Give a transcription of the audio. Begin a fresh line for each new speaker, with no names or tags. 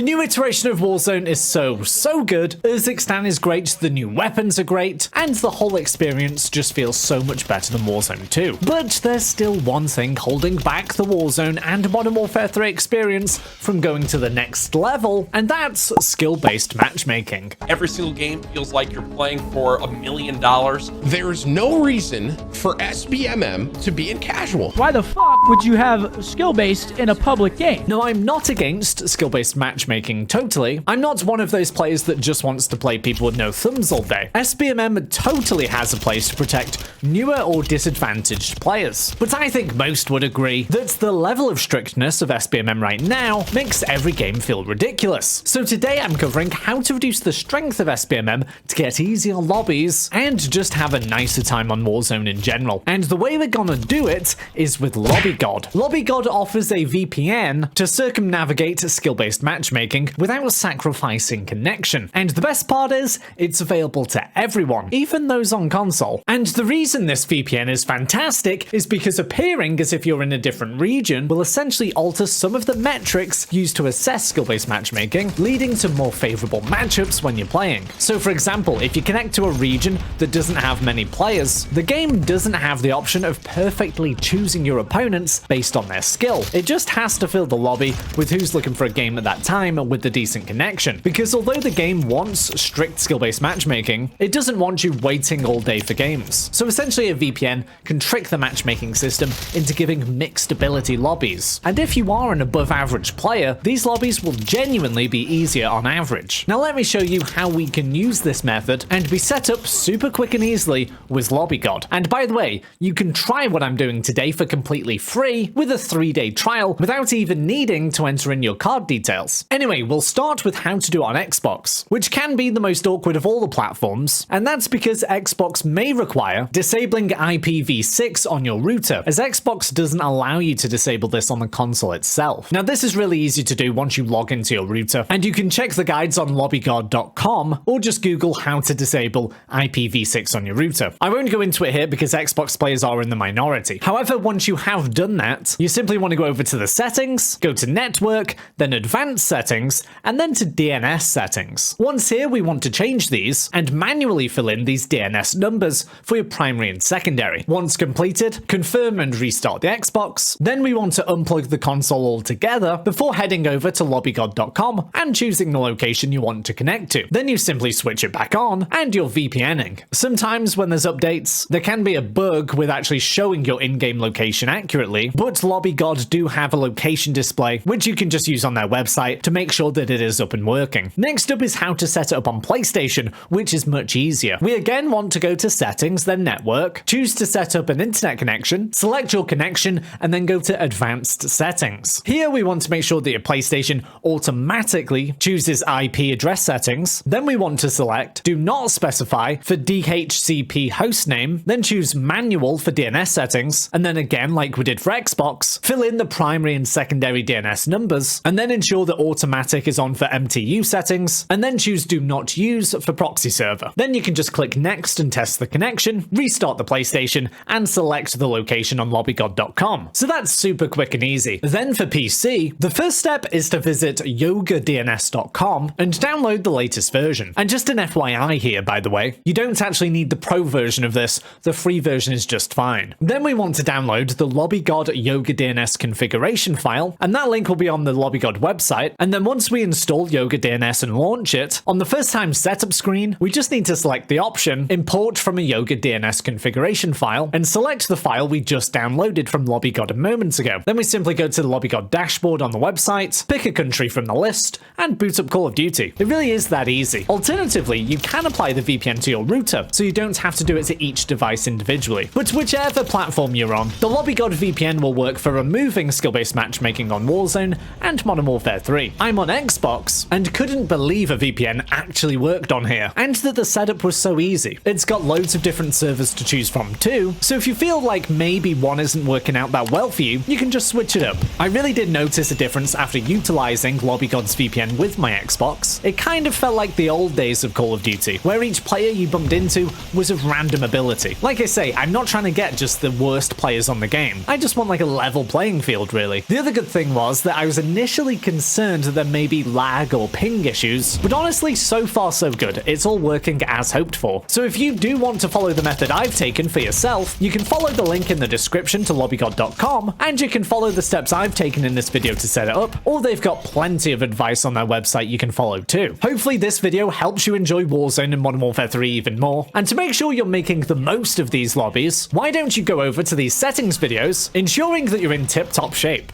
new iteration of Warzone is so good. Urzikstan is great, the new weapons are great, and the whole experience just feels so much better than Warzone 2. But there's still one thing holding back the Warzone and Modern Warfare 3 experience from going to the next level, and that's skill-based matchmaking.
Every single game feels like you're playing for $1 million.
There's no reason for SBMM to be in casual.
Why the fuck would you have skill-based in a public game?
No, I'm not against skill-based matchmaking, totally. I'm not one of those players that just wants to play people with no thumbs all day. SBMM totally has a place to protect newer or disadvantaged players. But I think most would agree that the level of strictness of SBMM right now makes every game feel ridiculous. So today I'm covering how to reduce the strength of SBMM to get easier lobbies and just have a nicer time on Warzone in general. And the way we're gonna do it is with LobbyGod. LobbyGod offers a VPN to circumnavigate skill-based matchmaking without sacrificing connection. And the best part is, it's available to everyone, even those on console. And the reason this VPN is fantastic is because appearing as if you're in a different region will essentially alter some of the metrics used to assess skill-based matchmaking, leading to more favorable matchups when you're playing. So for example, if you connect to a region that doesn't have many players, the game doesn't have the option of perfectly choosing your opponents based on their skill. It just has to fill the lobby with who's looking for a game at that time with the decent connection. Because although the game wants strict skill-based matchmaking, it doesn't want you waiting all day for games. So essentially a VPN can trick the matchmaking system into giving mixed ability lobbies. And if you are an above average player, these lobbies will genuinely be easier on average. Now let me show you how we can use this method and be set up super quick and easily with LobbyGod. And by the way, you can try what I'm doing today for completely free with a 3-day trial without even needing to enter in your card details. Anyway, we'll start with how to do it on Xbox, which can be the most awkward of all the platforms, and that's because Xbox may require disabling IPv6 on your router, as Xbox doesn't allow you to disable this on the console itself. Now this is really easy to do once you log into your router, and you can check the guides on lobbygod.com or just Google how to disable IPv6 on your router. I won't go into it here because Xbox players are in the minority. However, once you have done that, you simply want to go over to the settings, go to network, then advanced settings, and then to DNS settings. Once here, we want to change these and manually fill in these DNS numbers for your primary and secondary. Once completed, confirm and restart the Xbox. Then we want to unplug the console altogether before heading over to lobbygod.com and choosing the location you want to connect to. Then you simply switch it back on and you're VPNing. Sometimes when there's updates, there can be a bug with actually showing your in-game location accurately, but LobbyGod do have a location display, which you can just use on their website to make sure that it is up and working. Next up is how to set it up on PlayStation, which is much easier. We again want to go to settings, then network, choose to set up an internet connection, select your connection, and then go to advanced settings. Here we want to make sure that your PlayStation automatically chooses IP address settings. Then we want to select do not specify for DHCP hostname, then choose manual for DNS settings, and then again, like we did for Xbox, fill in the primary and secondary DNS numbers, and then ensure that automatic is on for MTU settings, and then choose do not use for proxy server. Then you can just click next and test the connection, restart the PlayStation, and select the location on lobbygod.com. So that's super quick and easy. Then for PC, the first step is to visit yogadns.com and download the latest version. And just an FYI here, by the way, you don't actually need the pro version of this, the free version is just fine. Then we want to download the LobbyGod Yoga DNS configuration file, and that link will be on the LobbyGod website. And then once we install Yoga DNS and launch it, on the first time setup screen, we just need to select the option import from a Yoga DNS configuration file and select the file we just downloaded from LobbyGod a moment ago. Then we simply go to the LobbyGod dashboard on the website, pick a country from the list, and boot up Call of Duty. It really is that easy. Alternatively, you can apply the VPN to your router, so you don't have to do it to each device individually. But whichever platform you're on, the LobbyGod VPN will work for removing skill-based matchmaking on Warzone and Modern Warfare 3. I'm on Xbox and couldn't believe a VPN actually worked on here, and that the setup was so easy. It's got loads of different servers to choose from too, so if you feel like maybe one isn't working out that well for you, you can just switch it up. I really did notice a difference after utilizing LobbyGod's VPN with my Xbox. It kind of felt like the old days of Call of Duty, where each player you bumped into was of random ability. Like I say, I'm not trying to get just the worst players on the game. I just want like a level playing field, really. The other good thing was that I was initially concerned that there may be lag or ping issues, but honestly, so far so good. It's all working as hoped for. So if you do want to follow the method I've taken for yourself, you can follow the link in the description to lobbygod.com, and you can follow the steps I've taken in this video to set it up, or they've got plenty of advice on their website you can follow too. Hopefully this video helps you enjoy Warzone and Modern Warfare 3 even more, and to make sure you're making the most of these lobbies, why don't you go over to these settings videos, ensuring that you're in tip-top shape.